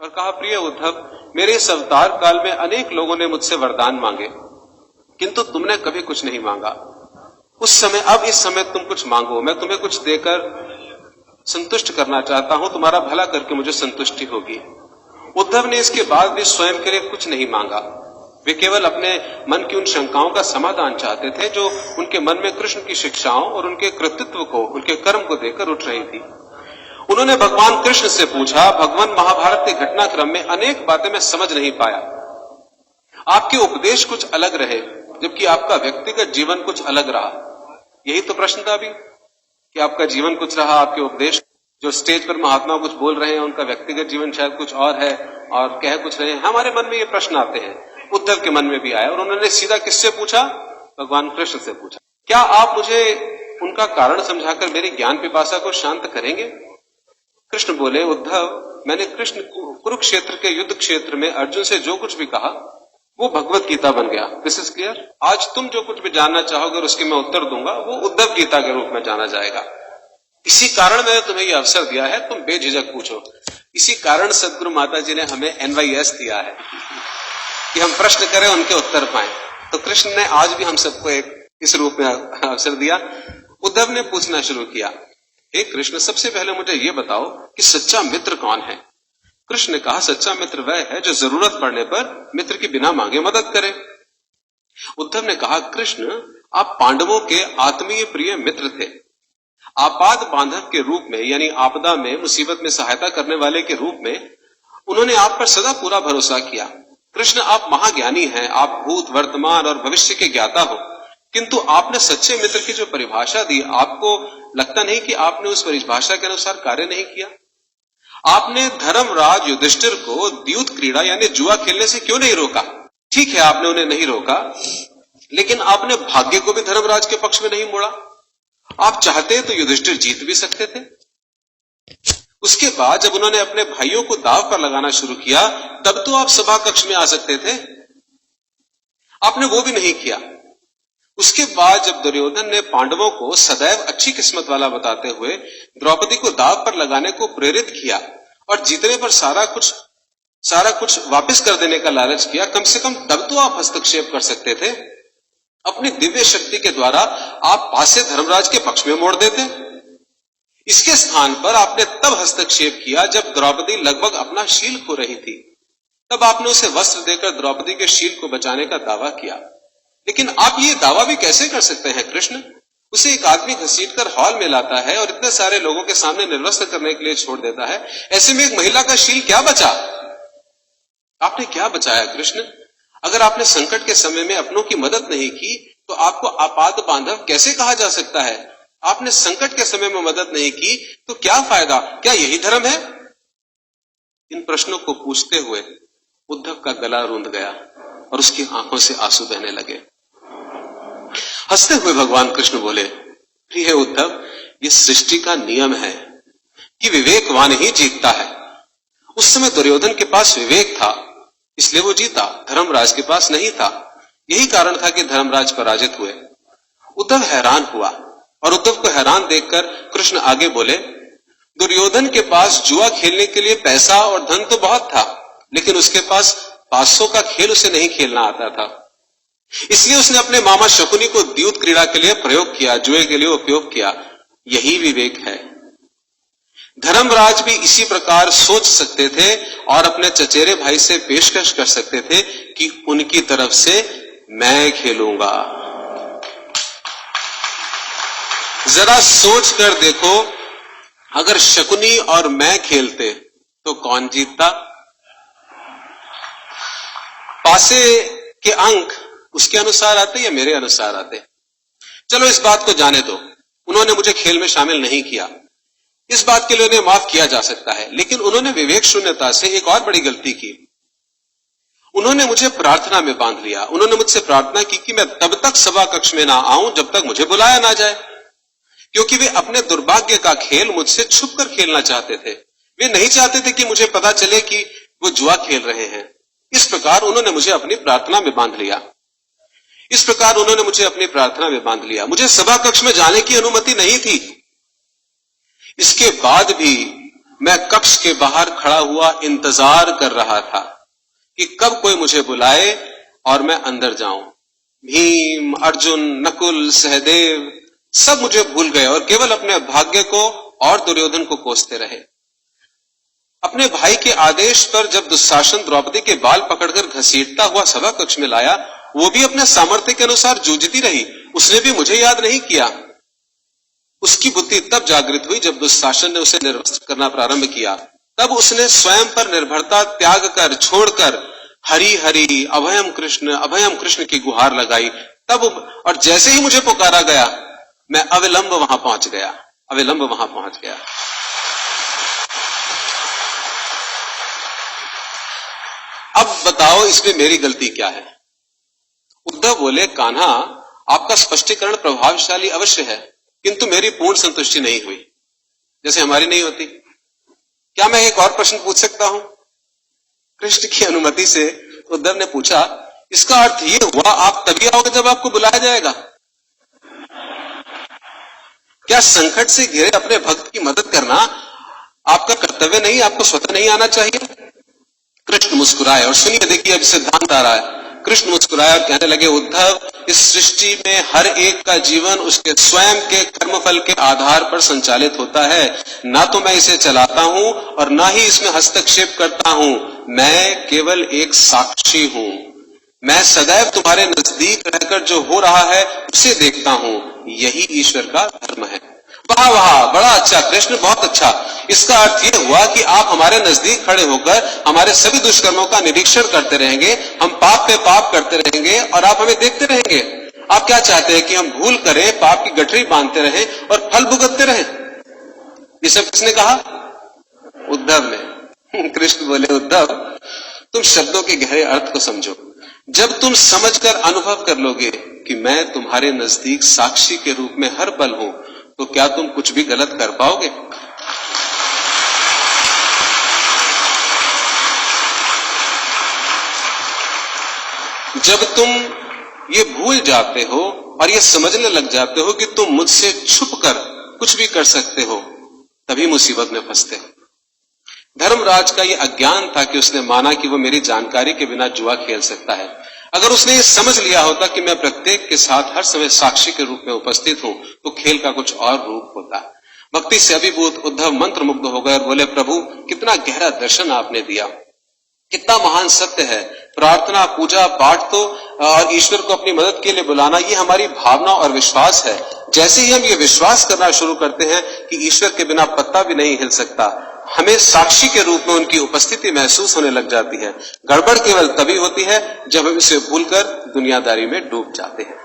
और कहा, प्रिय उद्धव, मेरे इस अवतार काल में अनेक लोगों ने मुझसे वरदान मांगे, किंतु तुमने कभी कुछ नहीं मांगा। उस समय, अब इस समय तुम कुछ मांगो, मैं तुम्हें कुछ देकर संतुष्ट करना चाहता हूं, तुम्हारा भला करके मुझे संतुष्टि होगी। उद्धव ने इसके बाद भी स्वयं के लिए कुछ नहीं मांगा। वे केवल अपने मन की उन शंकाओं का समाधान चाहते थे जो उनके मन में कृष्ण की शिक्षाओं और उनके कृतित्व को, उनके कर्म को देखकर उठ रही थी। उन्होंने भगवान कृष्ण से पूछा, भगवान, महाभारत के घटनाक्रम में अनेक बातें मैं समझ नहीं पाया। आपके उपदेश कुछ अलग रहे, जबकि आपका व्यक्तिगत जीवन कुछ अलग रहा। यही तो प्रश्न था अभी, कि आपका जीवन कुछ रहा, आपके उपदेश जो स्टेज पर महात्मा कुछ बोल रहे हैं, उनका व्यक्तिगत जीवन शायद कुछ और है और कह कुछ रहे हैं। हमारे मन में ये प्रश्न आते हैं, उद्धव के मन में भी आया, और उन्होंने सीधा किससे पूछा? भगवान कृष्ण से पूछा। क्या आप मुझे उनका कारण समझाकर मेरी ज्ञान पिपासा को शांत करेंगे? कृष्ण बोले, उद्धव, मैंने कुरुक्षेत्र के युद्ध क्षेत्र में अर्जुन से जो कुछ भी कहा वो भगवत गीता बन गया। This is clear. आज तुम जो कुछ भी जानना चाहोगे और उसके मैं उत्तर दूंगा, वो उद्धव गीता के रूप में जाना जाएगा। इसी कारण मैंने तुम्हें यह अवसर दिया है, तुम बेझिझक पूछो। इसी कारण सदगुरु माता जी ने हमें NYS दिया है कि हम प्रश्न करें, उनके उत्तर पाएं। तो कृष्ण ने आज भी हम सबको एक इस रूप में अवसर दिया। उद्धव ने पूछना शुरू किया, हे कृष्ण, सबसे पहले मुझे यह बताओ कि सच्चा मित्र कौन है? कृष्ण ने कहा, सच्चा मित्र वह है जो जरूरत पड़ने पर मित्र की बिना मांगे मदद करे। उद्धव ने कहा, कृष्ण, आप पांडवों के आत्मीय प्रिय मित्र थे। आपाद बांधव के रूप में, यानी आपदा में, मुसीबत में सहायता करने वाले के रूप में उन्होंने आप पर सदा पूरा भरोसा किया। कृष्ण, आप महाज्ञानी हैं, आप भूत, वर्तमान और भविष्य के ज्ञाता हो, किंतु आपने सच्चे मित्र की जो परिभाषा दी, आपको लगता नहीं कि आपने उस परिभाषा के अनुसार कार्य नहीं किया? आपने धर्मराज युधिष्ठिर को द्यूत क्रीड़ा यानी जुआ खेलने से क्यों नहीं रोका? ठीक है, आपने उन्हें नहीं रोका, लेकिन आपने भाग्य को भी धर्मराज के पक्ष में नहीं मोड़ा। आप चाहते तो युधिष्ठिर जीत भी सकते थे। उसके बाद जब उन्होंने अपने भाइयों को दांव पर लगाना शुरू किया, तब तो आप सभा कक्ष में आ सकते थे। आपने वो भी नहीं किया। उसके बाद जब दुर्योधन ने पांडवों को सदैव अच्छी किस्मत वाला बताते हुए द्रौपदी को दांव पर लगाने को प्रेरित किया और जीतने पर सारा कुछ वापस कर देने का लालच किया, कम से कम तब तो आप हस्तक्षेप कर सकते थे। अपनी दिव्य शक्ति के द्वारा आप पासे धर्मराज के पक्ष में मोड़ देते। इसके स्थान पर आपने तब हस्तक्षेप किया जब द्रौपदी लगभग अपना शील खो रही थी। तब आपने उसे वस्त्र देकर द्रौपदी के शील को बचाने का दावा किया। लेकिन आप ये दावा भी कैसे कर सकते हैं कृष्ण? उसे एक आदमी घसीटकर हॉल में लाता है और इतने सारे लोगों के सामने निर्वस्त्र करने के लिए छोड़ देता है। ऐसे में एक महिला का शील क्या बचा? आपने क्या बचाया कृष्ण? अगर आपने संकट के समय में अपनों की मदद नहीं की तो आपको आपात बांधव कैसे कहा जा सकता है? आपने संकट के समय में मदद नहीं की तो क्या फायदा? क्या यही धर्म है? इन प्रश्नों को पूछते हुए उद्धव का गला रूंध गया और उसकी आंखों से आंसू बहने लगे। हंसते हुए भगवान कृष्ण बोले, प्रिय उद्धव, ये सृष्टि का नियम है कि विवेकवान ही जीतता है। उस समय दुर्योधन के पास विवेक था, इसलिए वो जीता, धर्मराज के पास नहीं था। यही कारण था कि धर्मराज पराजित हुए। उद्धव हैरान हुआ और उद्धव को हैरान देखकर कृष्ण आगे बोले, दुर्योधन के पास जुआ खेलने के लिए पैसा और धन तो बहुत था, लेकिन उसके पास 500 का खेल उसे नहीं खेलना आता था। इसलिए उसने अपने मामा शकुनी को द्यूत क्रीड़ा के लिए प्रयोग किया, जुए के लिए उपयोग किया। यही विवेक है। धर्मराज भी इसी प्रकार सोच सकते थे और अपने चचेरे भाई से पेशकश कर सकते थे कि उनकी तरफ से मैं खेलूंगा। जरा सोच कर देखो, अगर शकुनी और मैं खेलते तो कौन जीतता? पासे के अंक उसके अनुसार आते या मेरे अनुसार आते? चलो इस बात को जाने दो, उन्होंने मुझे खेल में शामिल नहीं किया, इस बात के लिए उन्हें माफ किया जा सकता है। लेकिन उन्होंने विवेक शून्यता से एक और बड़ी गलती की। उन्होंने मुझे प्रार्थना में बांध लिया। उन्होंने मुझसे प्रार्थना की कि मैं तब तक सभा कक्ष में ना आऊं जब तक मुझे बुलाया ना जाए, क्योंकि वे अपने दुर्भाग्य का खेल मुझसे छुपकर खेलना चाहते थे। वे नहीं चाहते थे कि मुझे पता चले कि वो जुआ खेल रहे हैं। इस प्रकार उन्होंने मुझे अपनी प्रार्थना में बांध लिया। मुझे सभा कक्ष में जाने की अनुमति नहीं थी। इसके बाद भी मैं कक्ष के बाहर खड़ा हुआ इंतजार कर रहा था कि कब कोई मुझे बुलाए और मैं अंदर जाऊं। भीम, अर्जुन, नकुल, सहदेव सब मुझे भूल गए और केवल अपने भाग्य को और दुर्योधन को कोसते रहे। अपने भाई के आदेश पर जब दुशासन द्रौपदी के बाल पकड़कर घसीटता हुआ सभा कक्ष में लाया, वो भी अपने सामर्थ्य के अनुसार जूझती रही, उसने भी मुझे याद नहीं किया। उसकी बुद्धि तब जागृत हुई जब दुशासन ने उसे निर्वस्त्र करना प्रारंभ किया। तब उसने स्वयं पर निर्भरता त्याग कर छोड़कर हरि हरि अभयम कृष्ण की गुहार लगाई। तब और जैसे ही मुझे पुकारा गया, मैं अविलंब वहां पहुंच गया। अब बताओ इसमें मेरी गलती क्या है? उद्धव बोले, कान्हा आपका स्पष्टीकरण प्रभावशाली अवश्य है, किंतु मेरी पूर्ण संतुष्टि नहीं हुई, जैसे हमारी नहीं होती। क्या मैं एक और प्रश्न पूछ सकता हूं? कृष्ण की अनुमति से उद्धव ने पूछा, इसका अर्थ यह हुआ आप तभी आओगे जब आपको बुलाया जाएगा? क्या संकट से घिरे अपने भक्त की मदद करना आपका कर्तव्य नहीं, आपको स्वतः नहीं आना चाहिए? कृष्ण मुस्कुराए, और सुनिए, देखिए अब सिद्धांत आ रहा है। कृष्ण मुस्कुराए और कहने लगे, उद्धव, इस सृष्टि में हर एक का जीवन उसके स्वयं के कर्मफल के आधार पर संचालित होता है। ना तो मैं इसे चलाता हूं और ना ही इसमें हस्तक्षेप करता हूं, मैं केवल एक साक्षी हूं। मैं सदैव तुम्हारे नजदीक रहकर जो हो रहा है उसे देखता हूं, यही ईश्वर का धर्म है। वाह वाह, बड़ा अच्छा कृष्ण, बहुत अच्छा। इसका अर्थ यह हुआ कि आप हमारे नजदीक खड़े होकर हमारे सभी दुष्कर्मों का निरीक्षण करते रहेंगे, हम पाप पे पाप करते रहेंगे और आप हमें देखते रहेंगे। आप क्या चाहते हैं कि हम भूल करें, पाप की गठरी बांधते रहें और फल भुगतते रहें? ये सब किसने कहा? उद्धव ने। कृष्ण बोले, उद्धव, तुम शब्दों के गहरे अर्थ को समझो। जब तुम समझकर अनुभव कर लोगे कि मैं तुम्हारे नजदीक साक्षी के रूप में हर पल हूं, तो क्या तुम कुछ भी गलत कर पाओगे? जब तुम ये भूल जाते हो और ये समझने लग जाते हो कि तुम मुझसे छुपकर कुछ भी कर सकते हो, तभी मुसीबत में फंसते हो। धर्मराज का यह अज्ञान था कि उसने माना कि वो मेरी जानकारी के बिना जुआ खेल सकता है। अगर उसने ये समझ लिया होता कि मैं प्रत्येक के साथ हर समय साक्षी के रूप में उपस्थित हूं, तो खेल का कुछ और रूप होता। भक्ति से अभिभूत उद्धव मंत्र मुग्ध हो गए और बोले, प्रभु, कितना गहरा दर्शन आपने दिया, कितना महान सत्य है। प्रार्थना, पूजा पाठ तो और ईश्वर को अपनी मदद के लिए बुलाना, ये हमारी भावना और विश्वास है। जैसे ही हम ये विश्वास करना शुरू करते हैं कि ईश्वर के बिना पत्ता भी नहीं हिल सकता, हमें साक्षी के रूप में उनकी उपस्थिति महसूस होने लग जाती है। गड़बड़ केवल तभी होती है जब हम इसे भूलकर दुनियादारी में डूब जाते हैं।